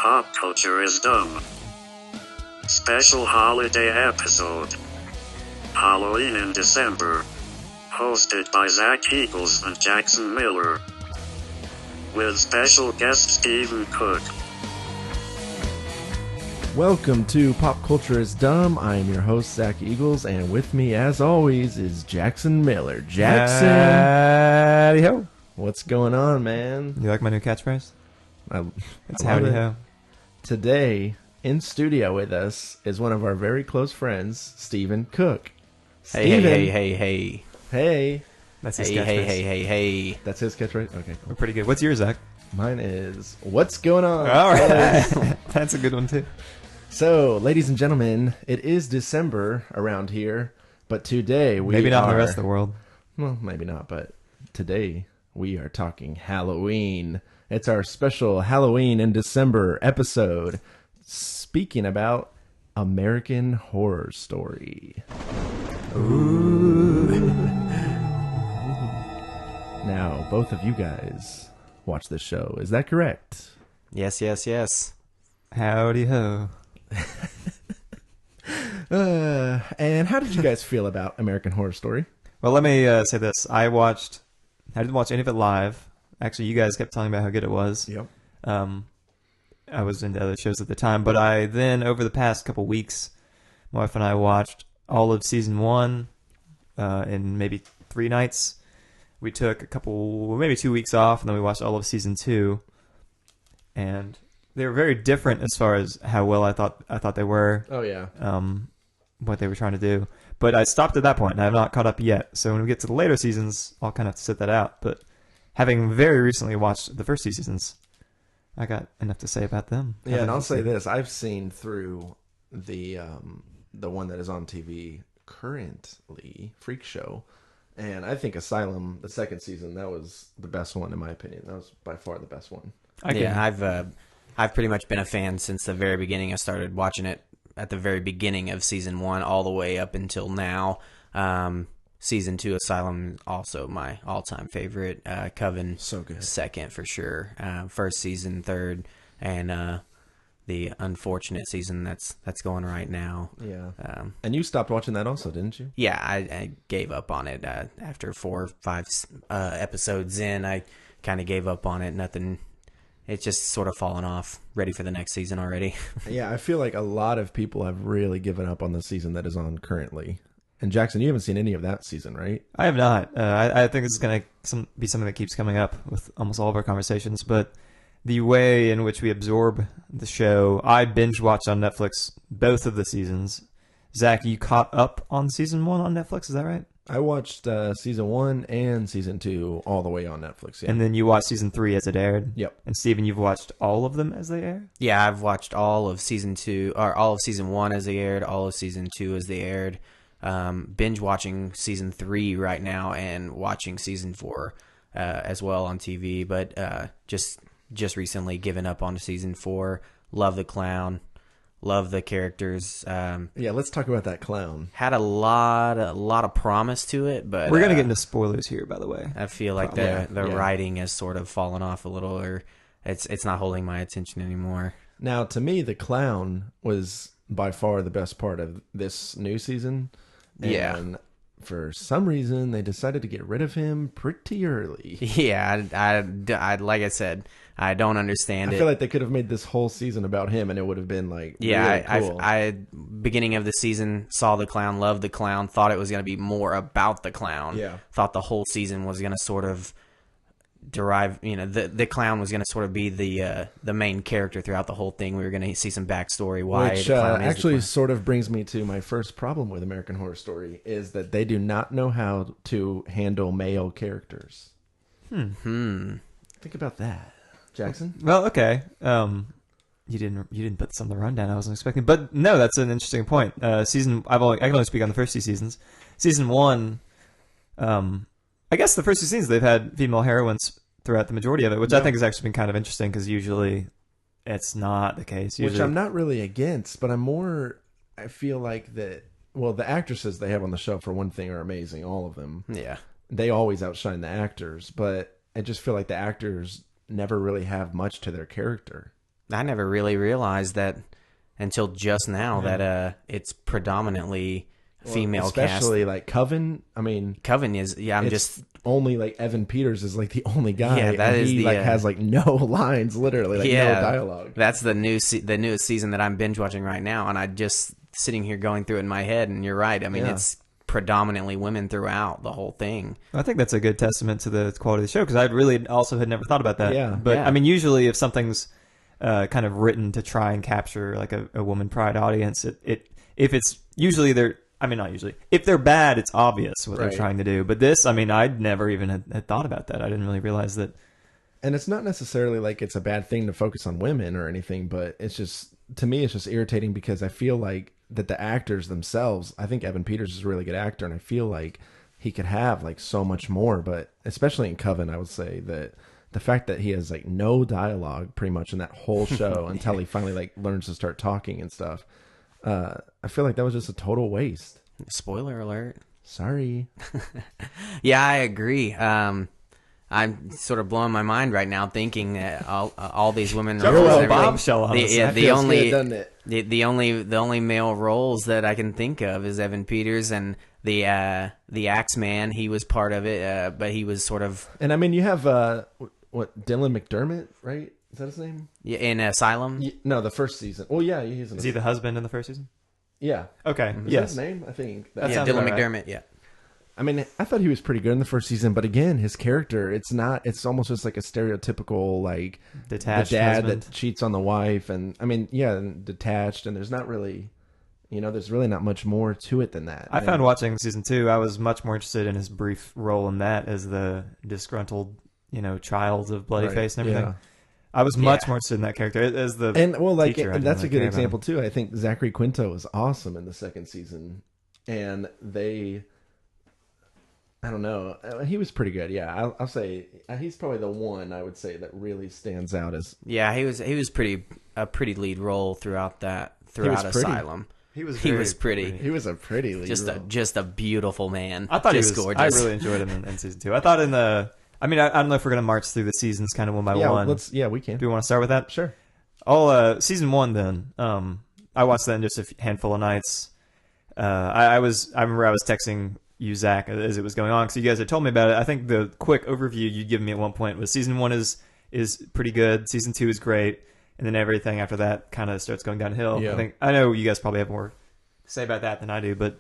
Pop Culture is Dumb. Special holiday episode. Halloween in December. Hosted by Zack and Jackson Miller. With special guest Stephen Cook. Welcome to Pop Culture is Dumb. I am your host, Zach Eagles, and with me, as always, is Jackson Miller. Jackson! Howdy ho. What's going on, man? You like my new catchphrase? It's I love howdy it. ho. Today, in studio with us, is one of our very close friends, Stephen Cook. Hey. Hey. That's his Hey, catchphrase. hey. That's his catchphrase? Okay, We're cool. pretty good. What's yours, Zach? Mine is, what's going on? All right. That's a good one, too. So, ladies and gentlemen, it is December around here, but today we Maybe not in are... the rest of the world. Well, maybe not, but today we are talking Halloween. It's our special Halloween in December episode, speaking about American Horror Story. Ooh. Now, both of you guys watch this show. Is that correct? Yes. Howdy ho. And how did you guys feel about American Horror Story? Well, let me say this. I didn't watch any of it live. Actually, you guys kept telling me about how good it was. Yep. I was into other shows at the time, but I then, over the past couple weeks, my wife and I watched all of season 1 in maybe 3 nights. We took maybe 2 weeks off, and then we watched all of season 2. And they were very different as far as how well I thought they were, Oh, yeah. what they were trying to do. But I stopped at that point, and I have not caught up yet. So when we get to the later seasons, I'll kind of have to sit that out. But having very recently watched the first 2 seasons, I got enough to say about them. Yeah, and I'll say this. I've seen through the one that is on TV currently, Freak Show, and I think Asylum, the second season, that was the best one in my opinion. That was by far the best one. I've pretty much been a fan since the very beginning. I started watching it at the very beginning of season 1 all the way up until now. Season 2, Asylum, also my all-time favorite. Coven, So good. second for sure. First season, third, and the unfortunate season that's going right now. Yeah. And you stopped watching that also, didn't you? Yeah, I gave up on it after 4 or 5 episodes in. I kind of gave up on it. Nothing. It's just sort of fallen off. Ready for the next season already. Yeah, I feel like a lot of people have really given up on the season that is on currently. And Jackson, you haven't seen any of that season, right? I have not. I think this is going to be something that keeps coming up with almost all of our conversations. But the way in which we absorb the show, I binge watched on Netflix both of the seasons. Zach, you caught up on season 1 on Netflix, is that right? I watched season 1 and season 2 all the way on Netflix. Yeah. And then you watched season 3 as it aired. Yep. And Steven, you've watched all of them as they aired? Yeah, I've watched all of season 2, or all of season 1 as they aired, all of season 2 as they aired. Binge watching season 3 right now and watching season 4 as well on TV. But just recently given up on season 4. Love the clown. Love the characters. Yeah, let's talk about that clown. Had a lot of promise to it, but We're going to get into spoilers here, by the way. I feel like the writing has sort of fallen off a little, or it's not holding my attention anymore. Now, to me, the clown was by far the best part of this new season. Yeah. And for some reason, they decided to get rid of him pretty early. Yeah, I like I said, I don't understand I it. feel like they could have made this whole season about him, and it would have been like really cool. I beginning of the season saw the clown, loved the clown, thought it was going to be more about the clown. Yeah. Thought the whole season was going to sort of derive, the clown was going to sort of be the main character throughout the whole thing. We were going to see some backstory why Which the clown is actually the clown. sort of brings me to my first problem with American Horror Story is that they do not know how to handle male characters. Think about that, Jackson. Well, okay. You didn't put this on the rundown. I wasn't expecting, but no, that's an interesting point. I can only speak on the first 2 seasons. Season 1, I guess the first 2 seasons they've had female heroines throughout the majority of it, which I think has actually been kind of interesting because usually it's not the case. Usually, Which I'm not really against, but I feel like that. Well, the actresses they have on the show, for one thing, are amazing. All of them. Yeah. They always outshine the actors, but I just feel like the actors never really have much to their character. I never really realized that until just now that it's predominantly female especially cast. like Coven. I mean, Coven is I'm it's just only like Evan Peters is like the only guy. Yeah, that and is he the, like has like no lines, literally, like no dialogue. That's the newest season that I'm binge watching right now, and I just sitting here going through it in my head. And you're right. I mean, it's predominantly women throughout the whole thing. I think that's a good testament to the quality of the show, because I really also had never thought about that. Yeah. But Yeah. I mean, usually if something's kind of written to try and capture like a woman pride audience, if it's usually they're, I mean, not usually, if they're bad, it's obvious what they're trying to do. But this, I mean, I'd never even had thought about that. I didn't really realize that. And it's not necessarily like it's a bad thing to focus on women or anything, but it's just, to me, it's just irritating because I feel like that the actors themselves, I think Evan Peters is a really good actor, and I feel like he could have like so much more, but especially in Coven, I would say that the fact that he has like no dialogue pretty much in that whole show until he finally like learns to start talking and stuff. I feel like that was just a total waste. Spoiler alert. Sorry. Yeah, I agree. I'm sort of blowing my mind right now thinking that all these women Drop a roles little and everything- bombshell on us. the Feels only good, doesn't it? the only male roles that I can think of is Evan Peters and the Axeman. He was part of it, but he was sort of And I mean, you have what, Dylan McDermott, right? Is that his name? in Asylum. No, the first season. Well, yeah, he's in. Is he the husband in the first season? Yeah. Okay. Is that Yes. his name? I think. That Yeah, sounds Dylan about right. McDermott. Yeah. I mean, I thought he was pretty good in the first season, but again, his character, it's almost just like a stereotypical, like, Detached the dad husband. that cheats on the wife. And I mean, yeah, and detached, and there's not really, there's really not much more to it than that. I found watching season 2, I was much more interested in his brief role in that as the disgruntled, child of Bloody Right, Face and everything. yeah. I was much more interested in that character as the And well, like, teacher. I and didn't that's a really good care about example him. too. I think Zachary Quinto was awesome in the second season, and I don't know, he was pretty good. Yeah, I'll say he's probably the one I would say that really stands out as. Yeah, he was a pretty lead role throughout pretty. Asylum. He was He very was pretty. He was a pretty lead role. Just a beautiful man. I thought just he was gorgeous. I really enjoyed him in season 2. I thought I don't know if we're going to march through the seasons kind of one by Yeah, one. we can. Do we want to start with that? Sure. Season 1 then. I watched that in just a handful of nights. I remember I was texting you, Zach, as it was going on, because you guys had told me about it. I think the quick overview you'd given me at one point was season 1 is pretty good, season 2 is great, and then everything after that kind of starts going downhill. Yeah. I know you guys probably have more to say about that than I do, but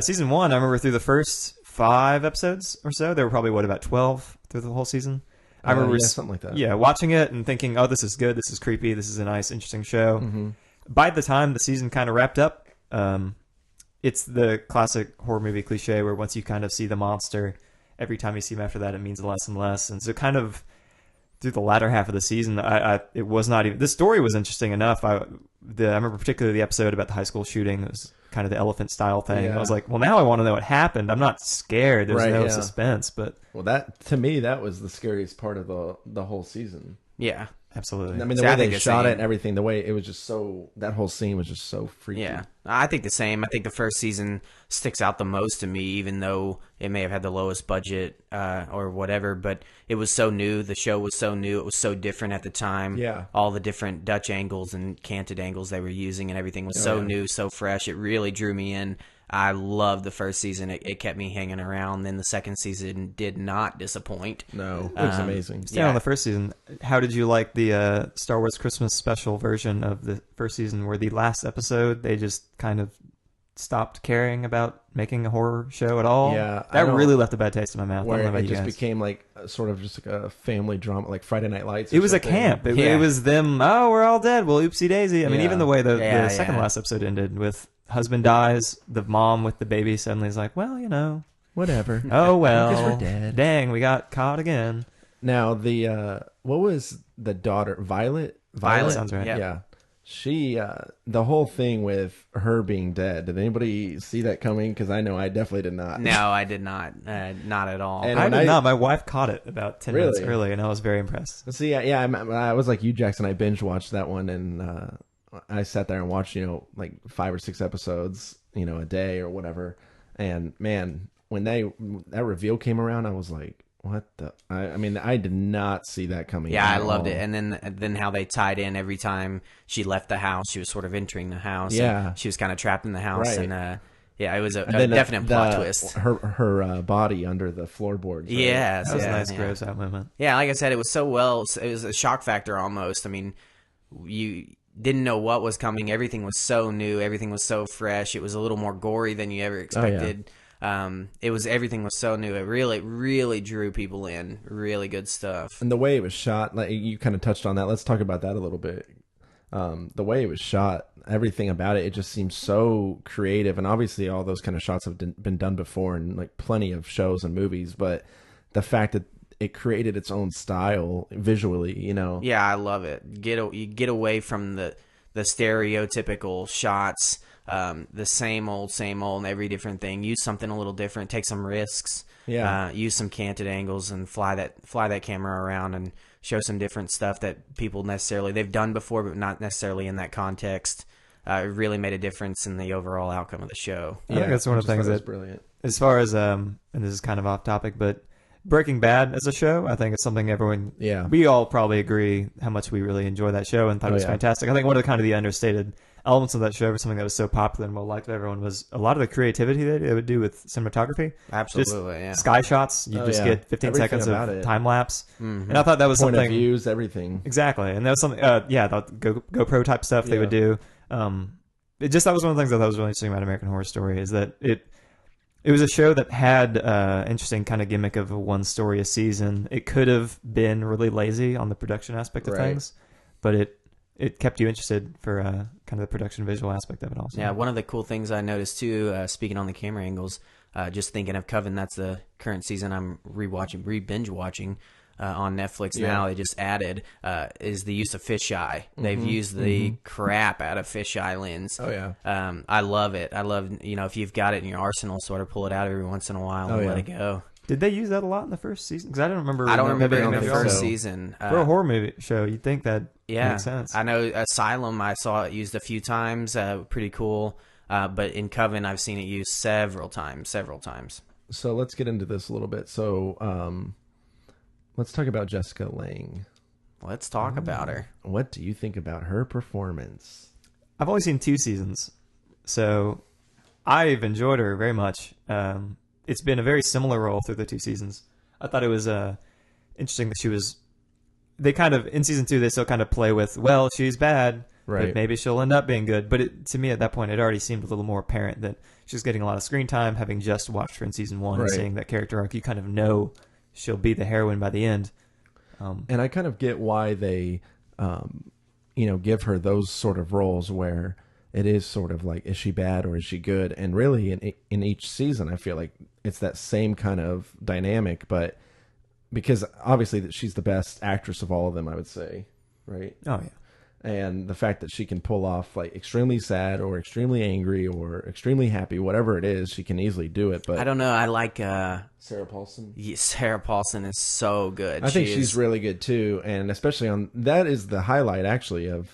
season 1, I remember through the first 5 episodes or so, there were probably about 12 through the whole season. I remember something like that. Yeah, watching it and thinking, oh, this is good, this is creepy, this is a nice, interesting show. Mm-hmm. By the time the season kind of wrapped up, it's the classic horror movie cliche where once you kind of see the monster, every time you see him after that, it means less and less. And so kind of through the latter half of the season, it was not even... The story was interesting enough. I remember particularly the episode about the high school shooting. It was kind of the elephant style thing. Yeah. I was like, well, now I want to know what happened. I'm not scared. There's Right, no yeah. suspense, but... Well, that to me, that was the scariest part of the whole season. Yeah. Absolutely. I mean, the See, I way think they the shot it same. and everything, the way it was just so... That whole scene was just so freaky. Yeah, I think the same. I think the first season sticks out the most to me, even though it may have had the lowest budget or whatever. But it was so new. The show was so new. It was so different at the time. Yeah. All the different Dutch angles and canted angles they were using and everything was so new, so fresh. It really drew me in. I loved the first season. It kept me hanging around. Then the second season did not disappoint. No, it was amazing. Staying on the first season, how did you like the Star Wars Christmas special version of the first season, where the last episode they just kind of stopped caring about making a horror show at all? Yeah, I that know. really left a bad taste in my mouth. I don't know Where about it you just guys. became like sort of just like a family drama, like Friday Night Lights. Or It was a something. camp. It Yeah. was them. Oh, we're all dead. Well, oopsie daisy. I mean, Yeah. even the way the Yeah, second yeah. last episode ended with husband dies, the mom with the baby suddenly is like, well, Whatever. oh well, Because we're dead. Dang, we got caught again. Now the what was the daughter Violet? Violet, sounds right. Yep. Yeah. She the whole thing with her being dead. Did anybody see that coming? Because I know I definitely did not. No, I did not. Not at all. And I when did not. My wife caught it about 10 minutes Really? early, and I was very impressed. See, yeah, I was like you, Jackson. I binge watched that one, and I sat there and watched, like 5 or 6 episodes, a day or whatever. And man, when that reveal came around, I was like, What the? I mean, I did not see that coming. Yeah, I at loved all. it. And then how they tied in every time she left the house, she was sort of entering the house. Yeah. And she was kind of trapped in the house. Right. And yeah, it was a And then definite plot twist. Her body under the floorboards. Right? Yes. That was a nice, yeah. gross out moment. Yeah, like I said, it was so well. It was a shock factor almost. I mean, you didn't know what was coming. Everything was so new. Everything was so fresh. It was a little more gory than you ever expected. Everything was so new. It really drew people in. Really good stuff. And the way it was shot, like you kind of touched on that. Let's talk about that a little bit. The way it was shot, everything about it just seems so creative. And obviously, all those kind of shots have been done before in like plenty of shows and movies. But the fact that it created its own style visually, you know. Yeah, I love it. You get away from the stereotypical shots. The same old and every different thing. Use something a little different. Take some risks. Yeah. Use some canted angles and fly that camera around and show some different stuff that people they've done before, but not necessarily in that context. It really made a difference in the overall outcome of the show. I think that's one of the things that, brilliant. as far as and this is kind of off topic, but Breaking Bad as a show, I think it's something we all probably agree how much we really enjoy that show and thought it was fantastic. I think one of the understated elements of that show for something that was so popular and well liked by everyone was a lot of the creativity that they would do with cinematography. Absolutely, just sky shots. You get 15 Everything seconds about of it. time lapse, Mm-hmm. and I thought that was Point something. of views, everything. Exactly, and that was something. The GoPro type stuff they would do. That was one of the things I thought was really interesting about American Horror Story is that it was a show that had interesting kind of gimmick of a one story a season. It could have been really lazy on the production aspect of things, but it kept you interested for kind of the production visual aspect of it also. Yeah, one of the cool things I noticed too, speaking on the camera angles, just thinking of Coven, that's the current season I'm binge watching on Netflix now. They just added is the use of fisheye. They've used the crap out of fisheye lens. Oh yeah. I love it. I love, if you've got it in your arsenal, sort of pull it out every once in a while and let it go. Did they use that a lot in the first season? Because I don't remember. I don't remember in it the first season. For a horror movie show, you'd think that makes sense. I know Asylum, I saw it used a few times. Pretty cool. But in Coven, I've seen it used several times. So let's get into this a little bit. So let's talk about Jessica Lange. Let's talk about her. What do you think about her performance? I've only seen 2 seasons, so I've enjoyed her very much. It's been a very similar role through the 2 seasons. I thought it was interesting that she was. They kind of in season 2 they still kind of play with, well, she's bad, but maybe she'll end up being good. But to me at that point it already seemed a little more apparent that she's getting a lot of screen time, having just watched her in season 1 and seeing that character arc. You kind of know she'll be the heroine by the end. And I kind of get why they, give her those sort of roles where it is sort of like, is she bad or is she good? And really, in each season, I feel like it's that same kind of dynamic. But because obviously she's the best actress of all of them, I would say, right? Oh yeah. And the fact that she can pull off like extremely sad or extremely angry or extremely happy, whatever it is, she can easily do it. But I don't know. I like Sarah Paulson. Sarah Paulson is so good. I think she's really good too, and especially on that is the highlight actually of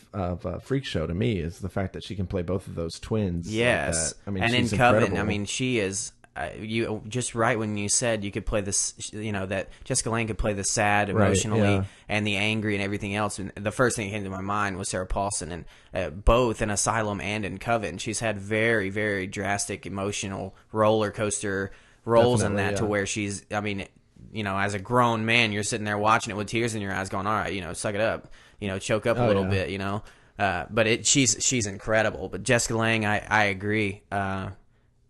Freak Show to me is the fact that she can play both of those twins. Yes, like that. I mean, and she's in Coven, incredible. I mean, she is. You just right when you said you could play this, that Jessica Lange could play the sad emotionally and the angry and everything else. And the first thing that came to my mind was Sarah Paulson, and both in Asylum and in Coven, she's had very, very drastic emotional roller coaster roles in that to where she's. I mean, as a grown man, you're sitting there watching it with tears in your eyes, going, "All right, suck it up, choke up a little bit, But she's incredible. But Jessica Lange, I agree.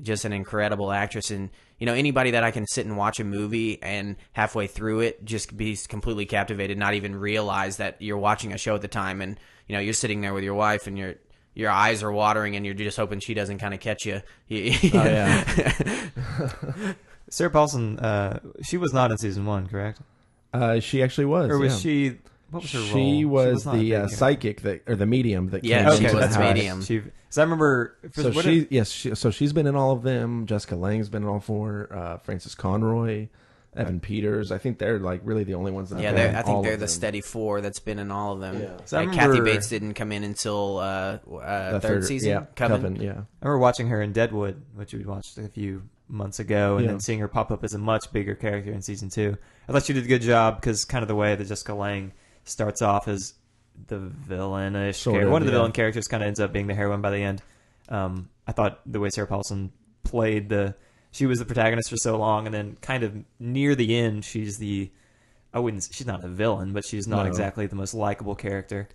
Just an incredible actress, and anybody that I can sit and watch a movie and halfway through it just be completely captivated, not even realize that you're watching a show at the time, and you're sitting there with your wife and your eyes are watering and you're just hoping she doesn't kind of catch you. Sarah Paulson, she was not in season 1, correct? She actually was, or was she? What was her role? She was not a the big psychic or the medium that came she into was the the house. medium. So I remember. So she's been in all of them. Jessica Lange's been in all 4. Frances Conroy, Evan Peters. I think they're like really the only ones that. Yeah, have been in I think all they're of the them. steady 4 that's been in all of them. Yeah. So I Kathy remember- Bates didn't come in until The third season. Yeah, Coven. Yeah. I remember watching her in Deadwood, which we watched a few months ago, and then seeing her pop up as a much bigger character in season 2. I thought she did a good job because kind of the way that Jessica Lange starts off as the villainish character. One of the villain characters kind of ends up being the heroine by the end. I thought the way Sarah Paulson played she was the protagonist for so long, and then kind of near the end, she's not a villain, but she's not exactly the most likable character.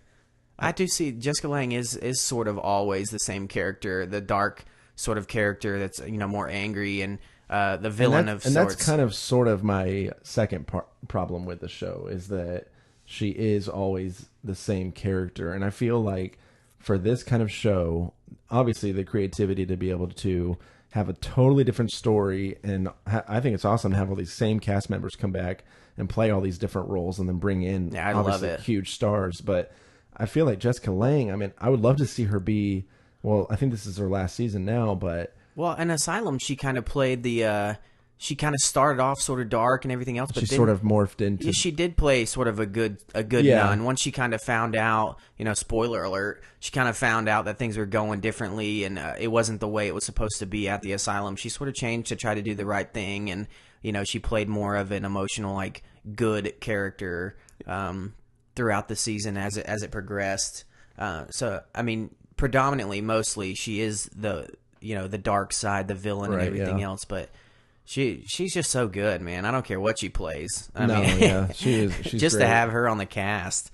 I do see Jessica Lange is sort of always the same character, the dark sort of character that's more angry and the villain of sorts. And that's kind of sort of my second problem with the show is that she is always the same character, and I feel like for this kind of show, obviously the creativity to be able to have a totally different story, and I think it's awesome to have all these same cast members come back and play all these different roles and then bring in obviously huge stars, but I feel like Jessica Lange, I mean, I would love to see her be, well, I think this is her last season now, but... Well, in Asylum, she kind of played she kind of started off sort of dark and everything else, but she sort of morphed into... Yeah, she did play sort of a good nun. Once she kind of found out, spoiler alert, she kind of found out that things were going differently and it wasn't the way it was supposed to be at the asylum. She sort of changed to try to do the right thing, and, she played more of an emotional, like, good character throughout the season as it progressed. So, I mean, predominantly, mostly, she is the dark side, the villain and everything else, but... She's just so good, man. I don't care what she plays. I mean, she's just great. To have her on the cast.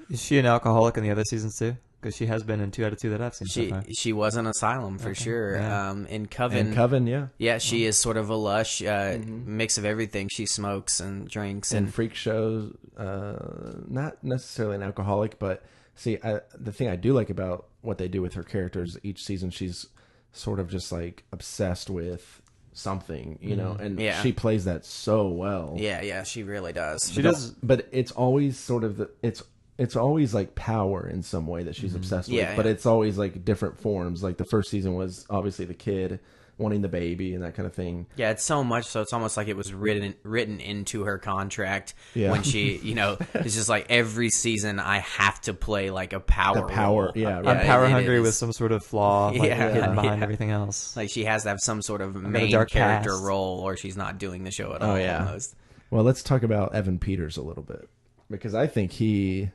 Is she an alcoholic in the other seasons too? Because she has been in 2 out of 2 that I've seen so far. She was in Asylum for sure. Yeah. In Coven, yeah, she is sort of a lush mix of everything. She smokes and drinks and freak shows. Not necessarily an alcoholic, but see, the thing I do like about what they do with her characters each season, she's sort of just like obsessed with something, and she plays that so well. Yeah, she really does. She does, but it's always sort of it's always like power in some way that she's obsessed with. But it's always like different forms. Like the first season was obviously the kid wanting the baby and that kind of thing. Yeah, it's so much so it's almost like it was written into her contract when she, it's just like every season I have to play like a power role. Yeah, right. I'm power hungry with some sort of flaw hidden behind everything else. Like she has to have some sort of main character role or she's not doing the show at all. Almost. Well, let's talk about Evan Peters a little bit because I think he's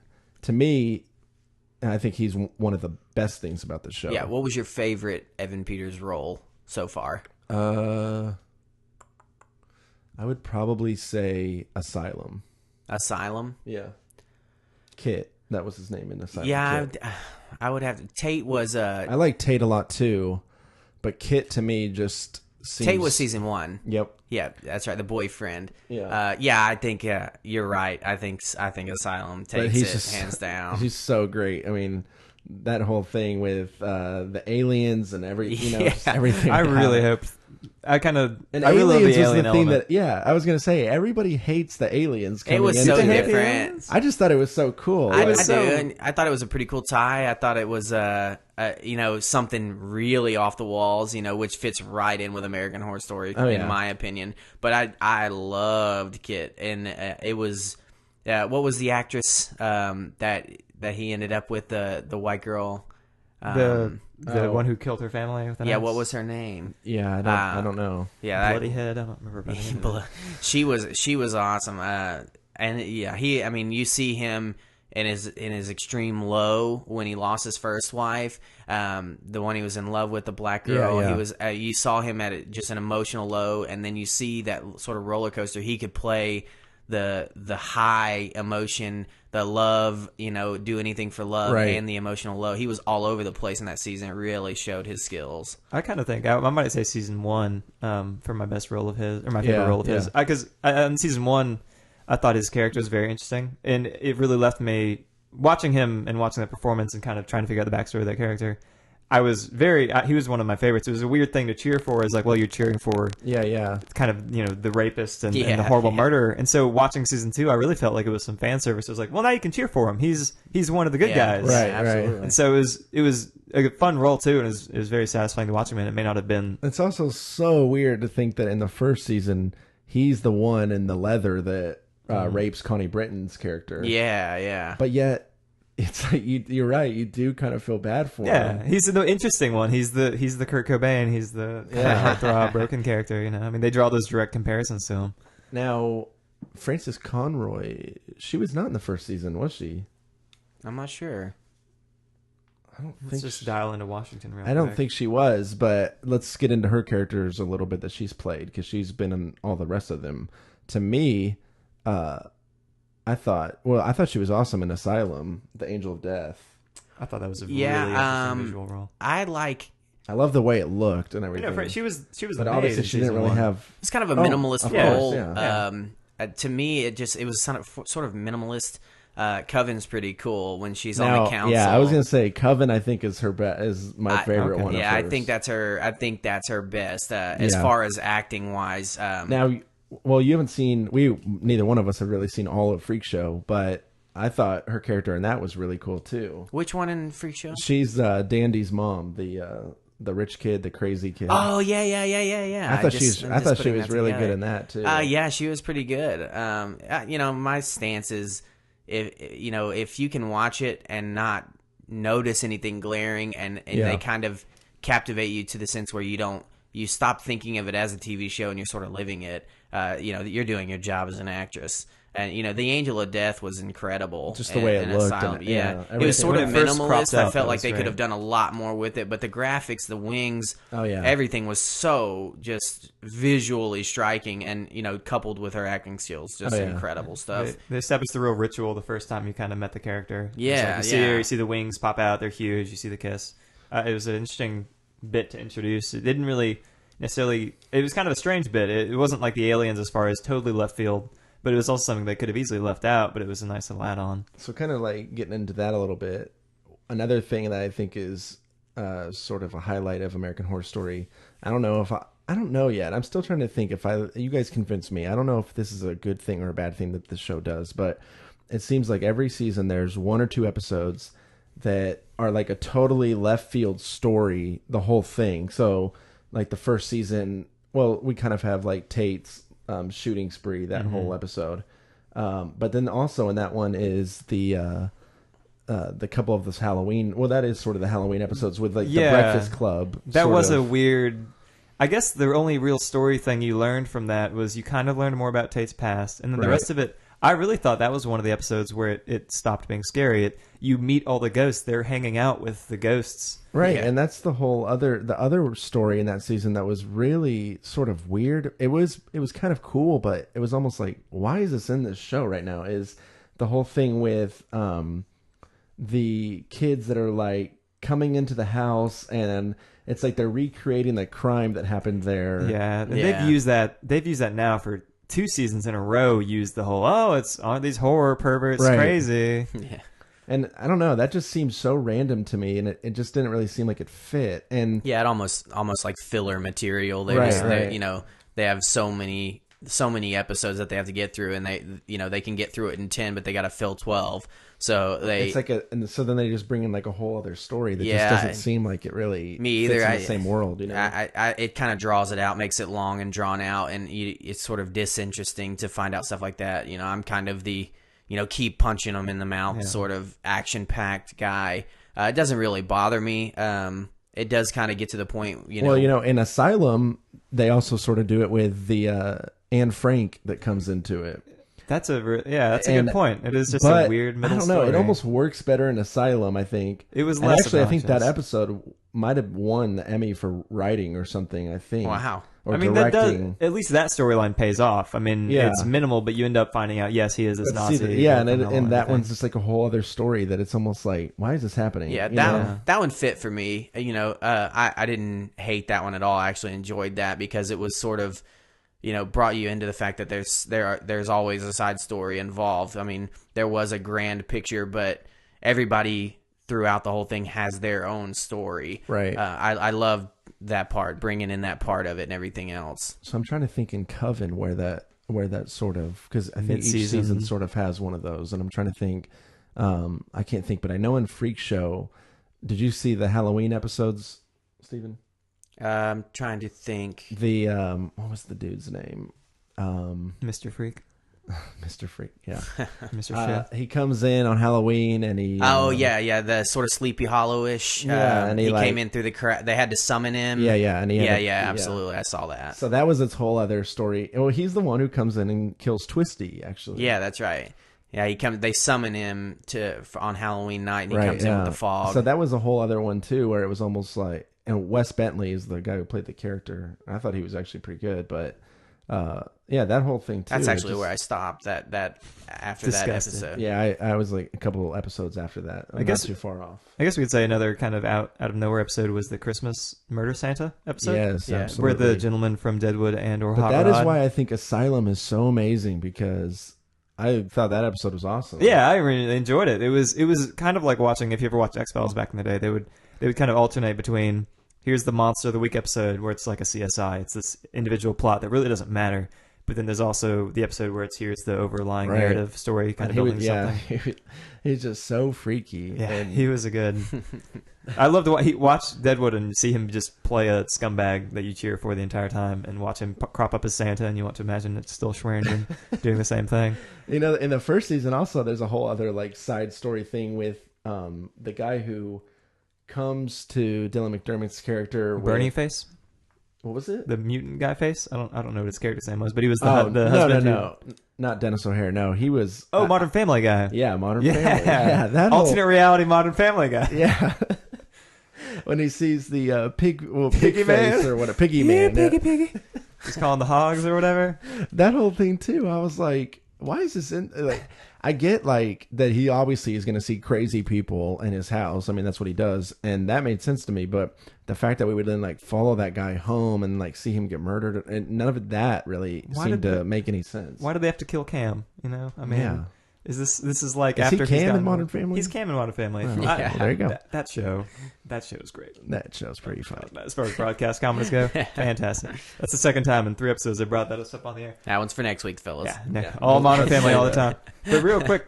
one of the best things about the show. Yeah, what was your favorite Evan Peters role so far? I would probably say Asylum. Asylum? Yeah. Kit. That was his name in Asylum. Yeah, I would have to. Tate was... I like Tate a lot too, but Kit to me just seems... Tate was season 1. Yep. Yeah, that's right, the boyfriend. Yeah. I think you're right. I think Asylum takes it hands down. He's so great. I mean... That whole thing with the aliens and everything. I really hope. I really love the alien element. I was gonna say everybody hates the aliens. It was so different. I just thought it was so cool. I thought it was a pretty cool tie. I thought it was something really off the walls. which fits right in with American Horror Story in my opinion. But I loved Kit, and it was what was the actress that he ended up with, the white girl, the one who killed her family with an axe? What was her name? I don't know. Bloody Head. I don't remember. She was awesome. And you see him in his extreme low when he lost his first wife, the one he was in love with, the black girl. He was. You saw him at just an emotional low, and then you see that sort of roller coaster. He could play the high emotion, the love, do anything for love, and the emotional low. He was all over the place in that season. It really showed his skills. I kind of think I might say season 1 for my best role of his, or my favorite role of his. Because in season 1, I thought his character was very interesting, and it really left me watching him and watching that performance and kind of trying to figure out the backstory of that character. I was he was one of my favorites. It was a weird thing to cheer for. It's like, well, you're cheering for kind of the rapist and the horrible murderer. And so watching season 2, I really felt like it was some fan service. It was like, well, now you can cheer for him. He's one of the good guys. Right, absolutely. right. And so it was a fun role too, and it was very satisfying to watch him. And it may not have been. It's also so weird to think that in the first season, he's the one in the leather that rapes Connie Britton's character. Yeah. But yet, it's like you're right. You do kind of feel bad for Yeah, him. he's the interesting one. He's the Kurt Cobain. He's the heartthrob broken character. You know, I mean, they draw those direct comparisons to him. Now, Frances Conroy, she was not in the first season, was she? I'm not sure. I don't Let's think just dial into Washington real I don't quick. think she was, but let's get into her characters a little bit that she's played because she's been in all the rest of them. To me, I thought she was awesome in Asylum, the Angel of Death. I thought that was a really interesting visual role. I love the way it looked and everything. You know, she was but the obviously maid she in didn't really season one. have. It's kind of a minimalist of role. course, yeah. To me, it was sort of minimalist. Coven's pretty cool when she's on the council. Yeah, I was gonna say Coven. I think is is my favorite one. Yeah, of I think that's her best as far as acting wise. Now, well, you haven't seen. Neither one of us have really seen all of Freak Show, but I thought her character in that was really cool too. Which one in Freak Show? She's Dandy's mom, the rich kid, the crazy kid. Oh yeah. I thought she was really good in that too. Yeah, she was pretty good. My stance is if you can watch it and not notice anything glaring and they kind of captivate you to the sense where you stop thinking of it as a TV show and you're sort of living it. You're doing your job as an actress. And the Angel of Death was incredible. Just the way it looked. Asylum. It everything. was sort of When it first minimalist. cropped I up, felt that like was they could great. have done a lot more with it. But the graphics, the wings, everything was so just visually striking, and coupled with her acting skills, just incredible stuff. They established the real ritual the first time you kind of met the character. Yeah, you see her, you see the wings pop out, they're huge. You see the kiss. It was an interesting bit to introduce. It didn't really necessarily. It was kind of a strange bit. It wasn't like the aliens as far as totally left field. But it was also something they could have easily left out, but it was a nice little add-on. So kind of like getting into that a little bit. Another thing that I think is sort of a highlight of American Horror Story. I don't know yet. I'm still trying to think you guys convince me. I don't know if this is a good thing or a bad thing that this show does, but it seems like every season there's one or two episodes that are like a totally left field story, the whole thing. So like the first season, well, we kind of have like Tate's shooting spree that whole episode, but then also in that one is the couple of those Halloween. Well, that is sort of the Halloween episodes with like the Breakfast Club. That was a weird. I guess the only real story thing you learned from that was you kind of learned more about Tate's past, and then the rest of it. I really thought that was one of the episodes where it stopped being scary. You meet all the ghosts; they're hanging out with the ghosts, right? Yeah. And that's the other story in that season that was really sort of weird. It was kind of cool, but it was almost like, why is this in this show right now? Is the whole thing with the kids that are like coming into the house and it's like they're recreating the crime that happened there. Yeah, and they've used that now for 2 seasons in a row. Used the whole aren't these horror perverts crazy? Yeah. And I don't know, that just seems so random to me, and it just didn't really seem like it fit. And it almost like filler material. They they have so many episodes that they have to get through, and they can get through it in 10, but they got to fill 12. So it's like so then they just bring in like a whole other story that just doesn't seem like it really fits in the same world. It kind of draws it out, makes it long and drawn out, and it's sort of disinteresting to find out stuff like that. I'm kind of the keep punching them in the mouth sort of action-packed guy. It doesn't really bother me. It does kind of get to the point, Well, in Asylum, they also sort of do it with the Anne Frank that comes into it. That's a good point. It is just a weird middle I don't know. story. It almost works better in Asylum, I think. It was and less actually, obnoxious. I think that episode might have won the Emmy for writing or something, I think. Wow. Or that directing. at least that storyline pays off. I mean, it's minimal, but you end up finding out, yes, he is this Nazi. And that one's just like a whole other story that it's almost like, why is this happening? Yeah, that one fit for me. I didn't hate that one at all. I actually enjoyed that because it was sort of, brought you into the fact that there's always a side story involved. I mean, there was a grand picture, but everybody throughout the whole thing has their own story. Right. I love that part, bringing in that part of it and everything else. So I'm trying to think in Coven where that sort of, because I think each season sort of has one of those, and I'm trying to think. I can't think, but I know in Freak Show, did you see the Halloween episodes, Stephen? I'm trying to think. The what was the dude's name? Mr. Freak. Mr. Freak, yeah. Mr. Chef. He comes in on Halloween and he... yeah, the sort of Sleepy Hollow-ish. and he came in through the crack. They had to summon him. and he absolutely. I saw that. So that was its whole other story. Well, he's the one who comes in and kills Twisty, actually. Yeah, that's right. Yeah, they summon him on Halloween night, and he comes in with the fog. So that was a whole other one too, where it was almost like, and Wes Bentley is the guy who played the character. I thought he was actually pretty good, but that whole thing too. That's actually where I stopped. That after that episode. Yeah, I was like a couple episodes after that. I guess not too far off. I guess we could say another kind of out of nowhere episode was the Christmas Murder Santa episode. Yes, absolutely. Where the gentleman from Deadwood and or But Hot that Rod. is why I think Asylum is so amazing, because I thought that episode was awesome. Yeah, I really enjoyed it. It was kind of like watching, if you ever watched X-Files back in the day, they would kind of alternate between, here's the Monster of the Week episode where it's like a CSI. It's this individual plot that really doesn't matter. But then there's also the episode where here's the overlying narrative story kind of building something. He's just so freaky. Yeah, and he was a good... I loved to watch Deadwood and see him just play a scumbag that you cheer for the entire time, and watch him crop up as Santa, and you want to imagine it's still Schwerin doing the same thing. You know, in the first season also, there's a whole other like side story thing with the guy who comes to Dylan McDermott's character. Bernie face? What was it? The mutant guy face? I don't know what his character's name was, but he was the husband. No, not Dennis O'Hare. No, he was. Modern Family guy. Yeah, Modern Family. Yeah, that alternate reality Modern Family guy. Yeah. When he sees the piggy face man. Or what a piggy man. Piggy. He's calling the hogs or whatever. That whole thing too. I was like, why is this in? Like, I get like that he obviously is going to see crazy people in his house. I mean, that's what he does, and that made sense to me. But the fact that we would then like follow that guy home and like see him get murdered, and none of that really seemed to make any sense. Why did they have to kill Cam? You know, I mean, is this like is after he Cam in Modern Family? He's Cam in Modern Family. Oh, there you go. That show is great. That show's pretty funny. As far as broadcast comedies go, fantastic. That's the second time in 3 episodes they brought that up on the air. That one's for next week, fellas. Yeah. All Modern Family all the time. But real quick,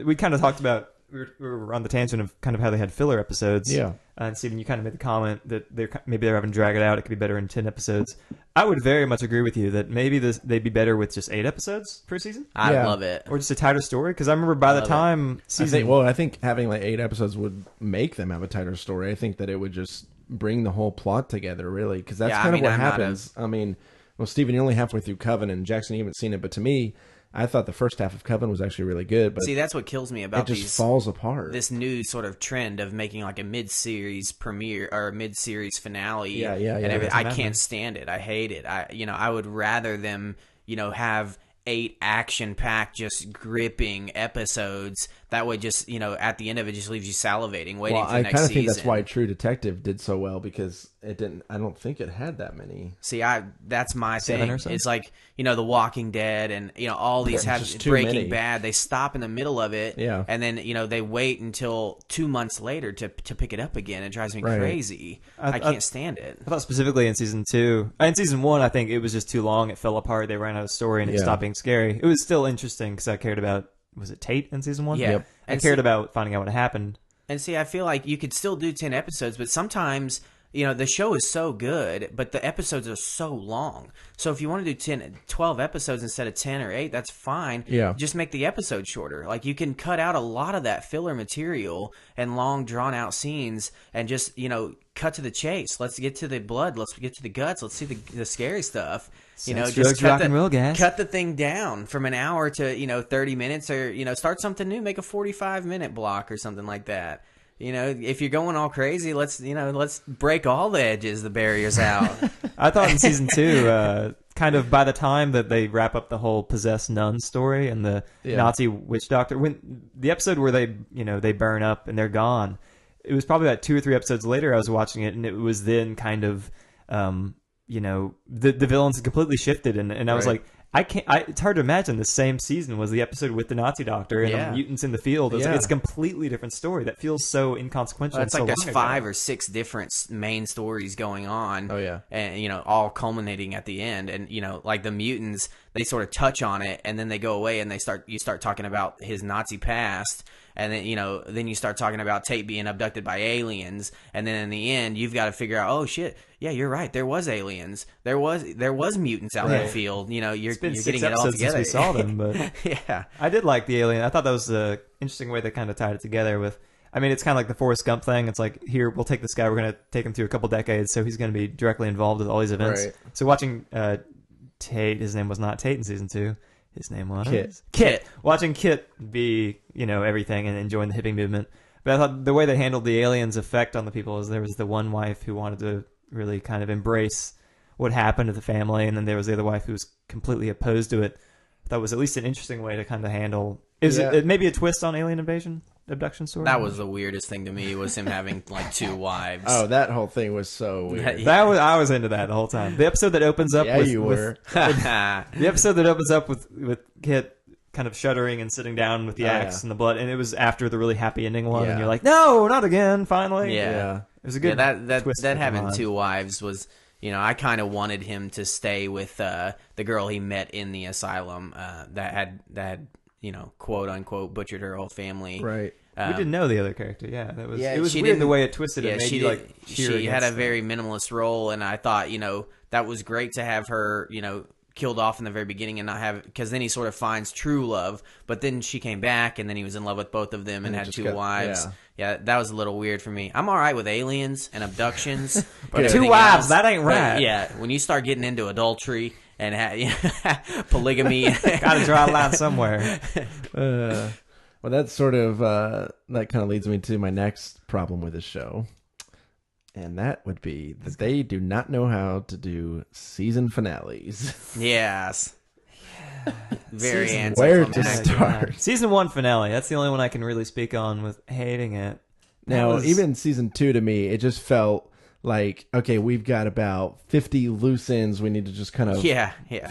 we kind of talked about, we were on the tangent of kind of how they had filler episodes. Yeah. And Steven, you kind of made the comment that maybe they're having to drag it out. It could be better in 10 episodes. I would very much agree with you that maybe they'd be better with just 8 episodes per season. I love it. Or just a tighter story. Because I remember by the time I think having like 8 episodes would make them have a tighter story. I think that it would just bring the whole plot together, really. Because that's kind of what happens. I mean, well, Steven, you're only halfway through Coven, and Jackson, you haven't seen it. But to me, I thought the first half of Coven was actually really good. But see, that's what kills me about it just falls apart. This new sort of trend of making like a mid-series premiere or a mid-series finale. And I can't stand it. I hate it. I would rather them, have 8 action-packed, just gripping episodes. That way, just at the end of it, just leaves you salivating, waiting for the next season. I kind of think that's why True Detective did so well, because it didn't. I don't think it had that many. See, that's my thing. It's like The Walking Dead and all these have Breaking Bad. They stop in the middle of it, and then they wait until 2 months later to pick it up again. It drives me crazy. I can't stand it. I thought specifically in season 2, in season 1, I think it was just too long. It fell apart. They ran out of story, and it stopped being scary. It was still interesting because I cared about. Was it Tate in season 1? Yeah. Yep. I cared about finding out what happened. And see, I feel like you could still do 10 episodes, but sometimes, the show is so good, but the episodes are so long. So if you want to do 12 episodes instead of 10 or 8, that's fine. Yeah. Just make the episode shorter. Like, you can cut out a lot of that filler material and long, drawn-out scenes and just, cut to the chase. Let's get to the blood. Let's get to the guts. Let's see the scary stuff. Just cut the thing down from an hour to 30 minutes, or start something new. Make a 45-minute block or something like that. If you're going all crazy, let's break all the edges, the barriers out. I thought in season 2, kind of by the time that they wrap up the whole possessed nun story and the Nazi witch doctor, when the episode where they burn up and they're gone, it was probably about 2 or 3 episodes later I was watching it, and it was then kind of the villains had completely shifted, and I was like, it's hard to imagine the same season was the episode with the Nazi doctor and the mutants in the field. It's a completely different story that feels so inconsequential. Well, it's like there's 5 or 6 different main stories going on. Oh yeah, and all culminating at the end. And like the mutants, they sort of touch on it and then they go away and you start talking about his Nazi past. And then, then you start talking about Tate being abducted by aliens. And then in the end, you've got to figure out, oh, shit, yeah, you're right. There was aliens. There was mutants out in the field. You're getting it all together. Since we saw them, but yeah. I did like the alien. I thought that was an interesting way they kind of tied it together with, I mean, it's kind of like the Forrest Gump thing. It's like, here, we'll take this guy. We're going to take him through a couple decades, so he's going to be directly involved with all these events. Right. So watching Tate, his name was not Tate in season 2. His name was Kit. Watching Kit be, everything and enjoying the hippie movement. But I thought the way they handled the aliens' effect on the people is there was the one wife who wanted to really kind of embrace what happened to the family, and then there was the other wife who was completely opposed to it. That was at least an interesting way to kind of handle. Is it maybe a twist on alien abduction story? That was the weirdest thing to me, was him having like 2 wives. Oh, that whole thing was so weird. I was into that the whole time. The episode that opens up with The episode that opens up with Kit kind of shuddering and sitting down with the axe and the blood, and it was after the really happy ending one, and you're like, no, not again, finally. Yeah. It was a good twist. That having 2 wives was, I kind of wanted him to stay with the girl he met in the asylum that had quote unquote butchered her whole family. Right. We didn't know the other character. Yeah, that was. Yeah, it was she weird didn't- the way it twisted. Yeah, It made she you like. she had a very minimalist role, and I thought that was great to have her killed off in the very beginning and not have, because then he sort of finds true love. But then she came back, and then he was in love with both of them and had 2 wives. Yeah, that was a little weird for me. I'm all right with aliens and abductions, but 2 wives, that ain't but, right. yeah, when you start getting into adultery and polygamy, Gotta draw a line somewhere. Well, that's sort of that kind of leads me to my next problem with this show, and that would be that they do not know how to do season finales. Yes. Very Where to anticlimactic. start? Season 1 finale. That's the only one I can really speak on with hating it. Now, even season 2 to me, it just felt like, okay, we've got about 50 loose ends we need to just kind of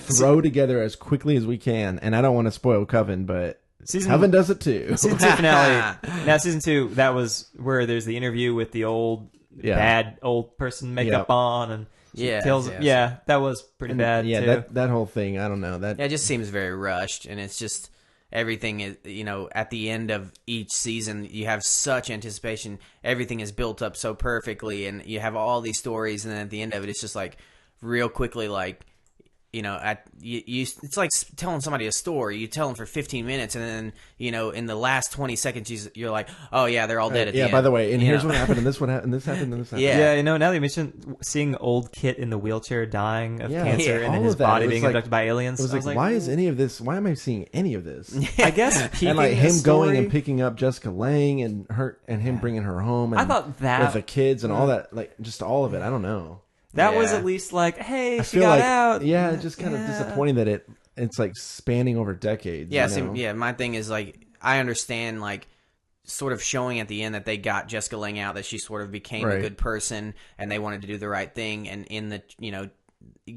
throw together as quickly as we can. And I don't want to spoil Coven, but Coven does it too. Season 2 finale. Now, season 2, that was where there's the interview with the bad old person makeup on, and she tells him, that was pretty bad. Yeah, too. that whole thing, I don't know. It just seems very rushed, and it's just everything is, at the end of each season, you have such anticipation. Everything is built up so perfectly, and you have all these stories, and then at the end of it, it's just like real quickly, like, it's like telling somebody a story. You tell them for 15 minutes, and then in the last 20 seconds, you're like, oh yeah, they're all dead at the end. By the way, and here's what happened, and this one happened, and this happened, and this happened. Yeah, now that you mentioned seeing old Kit in the wheelchair dying of cancer, and then his body being abducted by aliens. It was like, why is any of this? Why am I seeing any of this? I guess and like him going and picking up Jessica Lange and him bringing her home. And I thought that with the kids and all that, like just all of it. I don't know. That was at least like, hey, she feel got like, out. Yeah, just kind of disappointing that it's like spanning over decades. Yeah, my thing is like, I understand like sort of showing at the end that they got Jessica Lange out, that she sort of became a good person and they wanted to do the right thing, and in the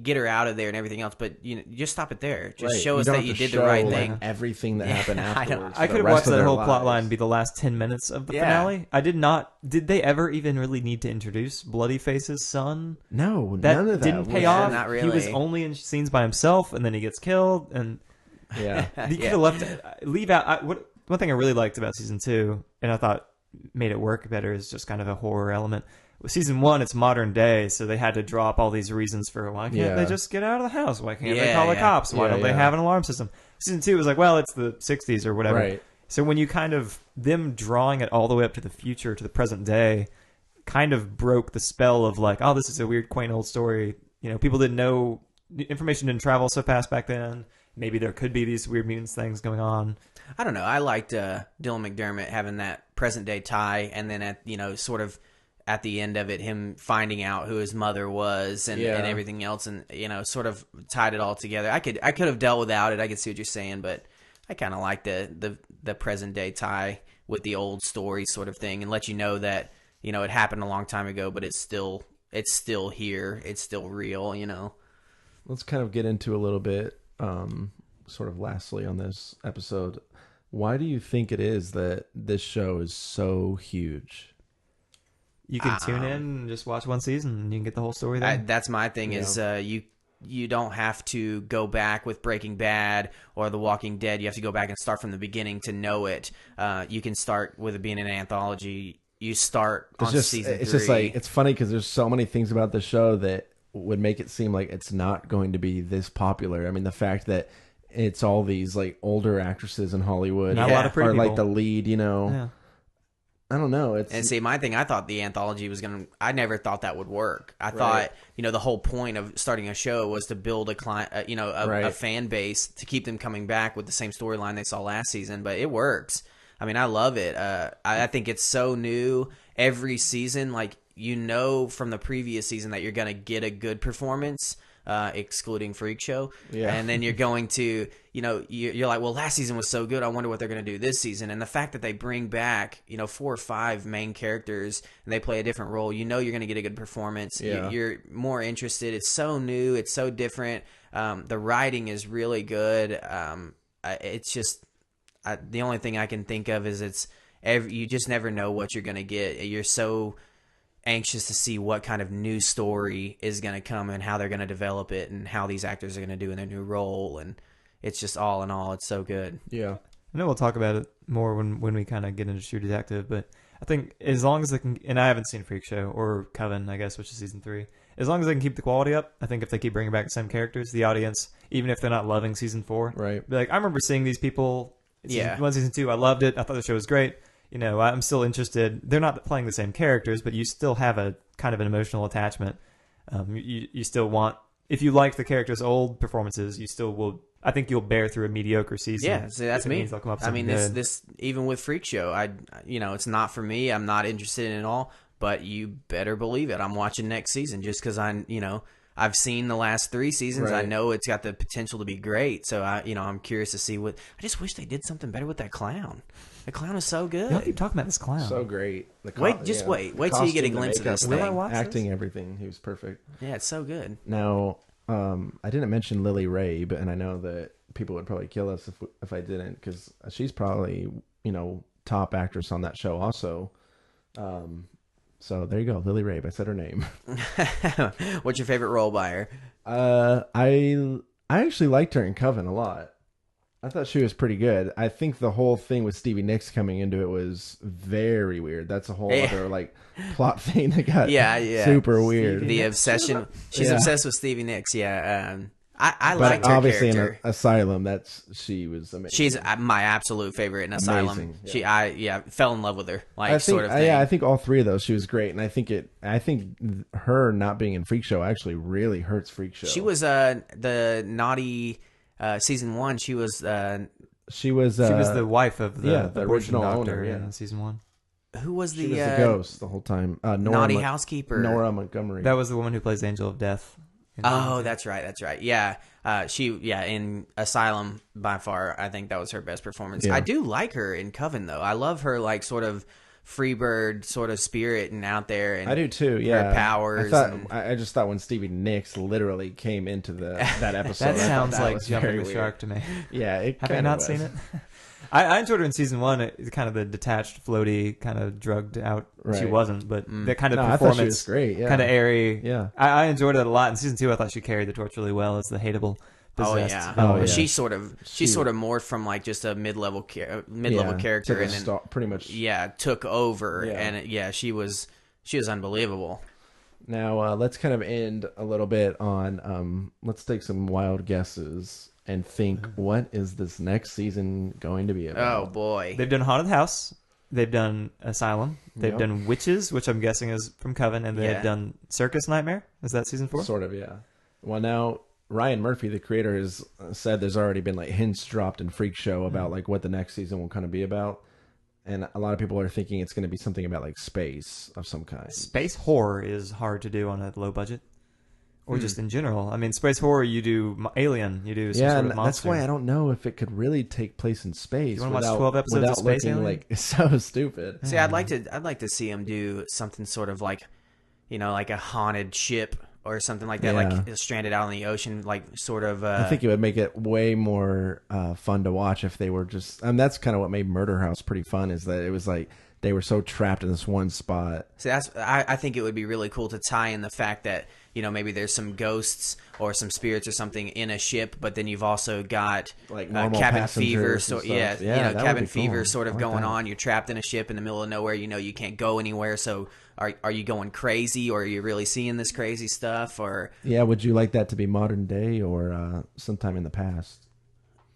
get her out of there and everything else, but just stop it there. Just show us that you did the right thing. Everything that happened afterwards. I could have watched that whole plot line be the last 10 minutes of the finale. I did not. Did they ever even really need to introduce Bloody Face's son? No, none of that didn't pay off. Not really. He was only in scenes by himself, and then he gets killed. And you could have leave out. One thing I really liked about season 2, and I thought made it work better, is just kind of a horror element. With season 1, it's modern day, so they had to drop all these reasons for why can't they just get out of the house? Why can't they call the cops? Why don't they have an alarm system? Season 2 was like, well, it's the 60s or whatever. Right. So when you kind of, them drawing it all the way up to the future, to the present day, kind of broke the spell of like, oh, this is a weird, quaint old story. People didn't know, information didn't travel so fast back then. Maybe there could be these weird mutants things going on. I don't know. I liked Dylan McDermott having that present day tie, and then at sort of at the end of it, him finding out who his mother was and everything else, and sort of tied it all together. I could have dealt without it. I could see what you're saying, but I kind of like the present day tie with the old story sort of thing, and let you know that it happened a long time ago, but it's still here. It's still real. Let's kind of get into a little bit, sort of lastly on this episode. Why do you think it is that this show is so huge? You can tune in and just watch one season, and you can get the whole story there. That's my thing. Is you don't have to go back with Breaking Bad or The Walking Dead. You have to go back and start from the beginning to know it. You can start with it being an anthology. You start on season 3. It's just like, it's funny because there's so many things about the show that would make it seem like it's not going to be this popular. I mean, the fact that it's all these like older actresses in Hollywood Not a lot of pretty are like people. the lead, you know. Yeah. I don't know. And see, my thing, I thought the anthology was going to, I never thought that would work. I thought, the whole point of starting a show was to build a client, a fan base to keep them coming back with the same storyline they saw last season, but it works. I mean, I love it. I think it's so new every season. Like, from the previous season that you're going to get a good performance, excluding Freak Show. Yeah. And then you're going to, you're like, well, last season was so good. I wonder what they're going to do this season. And the fact that they bring back, 4 or 5 main characters and they play a different role, you're going to get a good performance. Yeah. You're more interested. It's so new. It's so different. The writing is really good. It's just, the only thing I can think of is you just never know what you're going to get. You're so anxious to see what kind of new story is going to come and how they're going to develop it and how these actors are going to do in their new role. And it's just all in all, it's so good. Yeah. I know we'll talk about it more when we kind of get into True Detective, but I think as long as they can, and I haven't seen Freak Show or Coven, I guess, which is season 3, as long as they can keep the quality up, I think if they keep bringing back the same characters, the audience, even if they're not loving season 4, right, be like, I remember seeing these people season 1, season 2, I loved it, I thought the show was great. I'm still interested. They're not playing the same characters, but you still have a kind of an emotional attachment. You still want, if you like the characters' old performances, you still will. I think you'll bear through a mediocre season. Yeah, so that's me. I mean, good. this even with Freak Show, it's not for me. I'm not interested in it at all. But you better believe it. I'm watching next season just because I've seen the last 3 seasons. Right. I know it's got the potential to be great. So I'm curious to see what. I just wish they did something better with that clown. The clown is so good. Y'all keep talking about this clown. So great. Wait till you get a glimpse of this thing. Will I watch acting, this? everything. He was perfect. Yeah, it's so good. Now, I didn't mention Lily Rabe, and I know that people would probably kill us if I didn't, because she's probably top actress on that show also. So there you go, Lily Rabe. I said her name. What's your favorite role by her? I actually liked her in Coven a lot. I thought she was pretty good. I think the whole thing with Stevie Nicks coming into it was very weird. That's a whole other plot thing that got super weird. The obsession. She's obsessed with Stevie Nicks. Yeah. I but liked her obviously character. in Asylum, she was amazing. She's my absolute favorite in Asylum. Amazing, yeah. I fell in love with her. I think all 3 of those she was great, and I think her not being in Freak Show actually really hurts Freak Show. She was the naughty season 1. She was the wife of the original doctor owner, in season 1. Who was She was the ghost the whole time. naughty housekeeper. Nora Montgomery. That was the woman who plays Angel of Death. Oh, that's right. Yeah. In Asylum, by far, I think that was her best performance. Yeah. I do like her in Coven, though. I love her, sort of freebird sort of spirit and out there. And I do too, yeah. Her powers. I just thought when Stevie Nicks literally came into that episode. That sounds like was jumping very the weird. shark to me. Yeah, Have I not seen it? I enjoyed her in season 1. It's kind of the detached, floaty, kind of drugged out. Right. She wasn't, but that kind of I performance, thought she was great. Yeah. kind of airy. Yeah, I enjoyed it a lot. In season 2, I thought she carried the torch really well as the hateable. Possessed. Yeah. She sort of morphed from just a mid-level character and then pretty much took over and she was unbelievable. Now let's kind of end a little bit on let's take some wild guesses and think, what is this next season going to be about? Oh boy. They've done Haunted House, they've done Asylum, they've done Witches, which I'm guessing is from Coven, and they've done Circus Nightmare. Is that season 4? Sort of, yeah. Well, now Ryan Murphy, the creator, has said there's already been hints dropped in Freak Show about what the next season will kind of be about. And a lot of people are thinking it's going to be something about space of some kind. Space horror is hard to do on a low budget, or just in general. I mean, space horror, you do Alien, you do some sort of monster. That's why I don't know if it could really take place in space. You want to watch 12 episodes of Space looking Alien? so stupid. See, I'd like to see him do something sort of like a haunted ship or something like that, stranded out in the ocean, sort of. I think it would make it way more fun to watch if they were just. That's kind of what made Murder House pretty fun. Is that it was they were so trapped in this one spot. See, I think it would be really cool to tie in the fact that, you know, maybe there's some ghosts or some spirits or something in a ship, but then you've also got Like normal cabin fever, passengers and stuff. you Yeah, know, that would cabin be fever cool. sort of I like going that. on. You're trapped in a ship in the middle of nowhere. You know, you can't go anywhere. So are you going crazy, or are you really seeing this crazy stuff? Or Yeah, would you like that to be modern day or sometime in the past?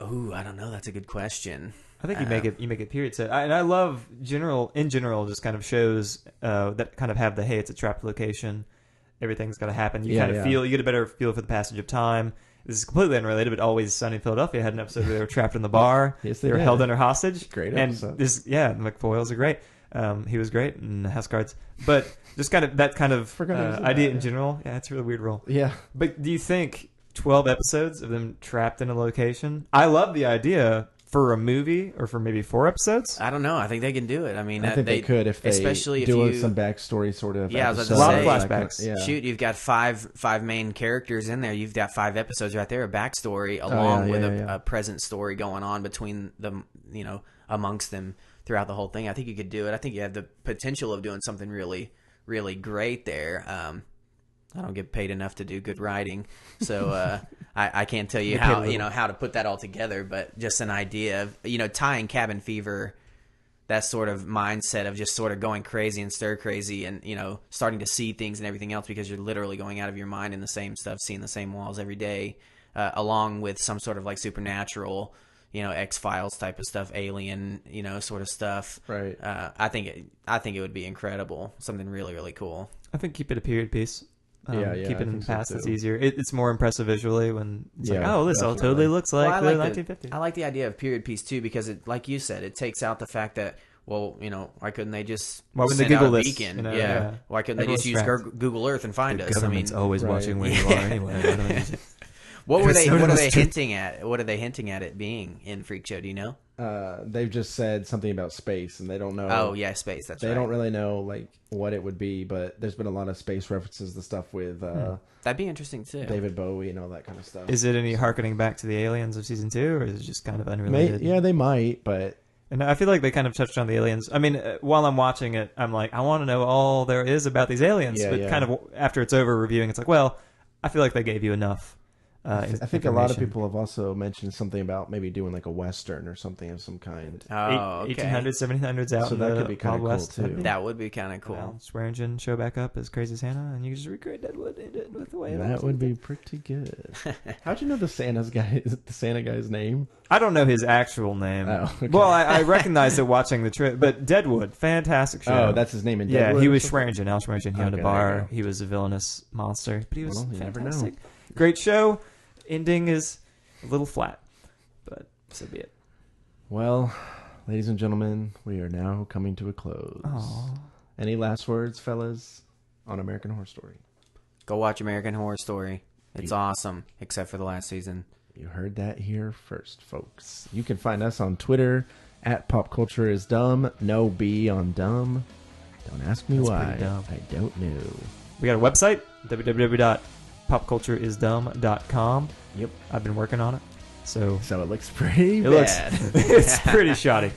oh, I don't know. That's a good question. I think you make it period set. And I love in general just kind of shows that kind of have the hey, it's a trapped location. Everything's got to happen. You kind of feel, you get a better feel for the passage of time. This is completely unrelated, but Always Sunny in Philadelphia had an episode where they were trapped in the bar. Yes, they were did. held under hostage. Great and episode. McFoyles are great. He was great in House Guards. But just kind of that kind of Forgot he was in idea that, in yeah. general. Yeah, it's a really weird role. Yeah. But do you think 12 episodes of them trapped in a location? I love the idea for a movie, or for maybe 4 episodes. I don't know. I think they can do it. I mean, I think they could if they especially do if you some backstory sort of. Yeah, I was episode, about to A lot of say, flashbacks. Yeah. Shoot, you've got five main characters in there. You've got 5 episodes right there, a backstory along with a present story going on between them, you know, amongst them throughout the whole thing. I think you could do it. I think you have the potential of doing something really, really great there. I don't get paid enough to do good writing, so I can't tell you how to put that all together. But just an idea of, you know, tying cabin fever, that sort of mindset of just sort of going crazy and stir crazy, and, you know, starting to see things and everything else because you're literally going out of your mind in the same stuff, seeing the same walls every day, along with some sort of like supernatural, you know, X-Files type of stuff, alien, you know, sort of stuff. Right. I think it would be incredible, something really, really cool. I think keep it a period piece. Keep Keep it in the past. So It's easier. It's more impressive visually when it's like, Yeah, oh, this all definitely. totally looks like Well, the I like 1950s. I like the idea of period piece too, because it, like you said, it takes out the fact that, well, you know, why couldn't they just Why wouldn't they send out Google a this, beacon? you know, yeah. yeah. Why couldn't they just use Everyone's trapped. Google Earth and find The us? I mean, government's always right. watching where you are anyway. Why don't you just- what were It's they? so What are they nostalgic. hinting at? What are they hinting at it being in Freak Show? Do you know? They've just said something about space, and they don't know. Oh yeah, space. That's They right. don't really know like what it would be, but there's been a lot of space references to stuff with That'd be interesting too. David Bowie and all that kind of stuff. Is it any harkening back to the aliens of season 2, or is it just kind of unrelated? Yeah, they might, but And I feel like they kind of touched on the aliens. I mean, while I'm watching it, I'm like, I want to know all there is about these aliens. Yeah, but yeah. kind of after it's over reviewing, it's like, well, I feel like they gave you enough. I think a lot of information. people have also mentioned something about maybe doing like a western or something of some kind. Oh, okay. 1800s, 1700s out So in that the could be kinda Wild cool, West. too. That would be kind of cool. Well, Swearingen show back up as Crazy Santa, and you just recreate Deadwood with the way it That was. would be pretty good. How'd you know the Santa guy's name? I don't know his actual name. Oh, okay. Well, I recognized it watching the trip, but Deadwood, fantastic show. Oh, that's his name in yeah. Deadwood He or was something? Swearingen, Al Swearingen. He owned Okay, a there you bar. go. He was a villainous monster, but he was Well, you never know. fantastic. Great show. Ending is a little flat, but so be it. Well, ladies and gentlemen, we are now coming to a close. Aw. Any last words, fellas, on American Horror Story? Go watch American Horror Story. It's awesome, except for the last season. You heard that here first, folks. You can find us on Twitter at PopCultureIsDumb. No B on dumb. Don't ask me That's why. pretty dumb. I don't know. We got a website, www.popcultureisdumb.com. Yep. I've been working on it, so So it looks pretty it bad. looks it's pretty shoddy.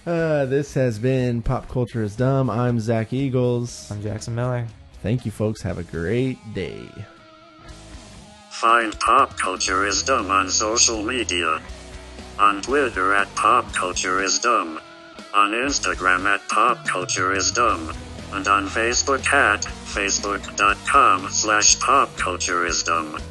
This has been Pop Culture is Dumb. I'm Zach Eagles. I'm Jackson Miller. Thank you, folks. Have a great day. Find Pop Culture is Dumb on social media. On Twitter at Pop Culture is Dumb. On Instagram at Pop Culture is Dumb. And on Facebook at facebook.com/popcultureisdumb.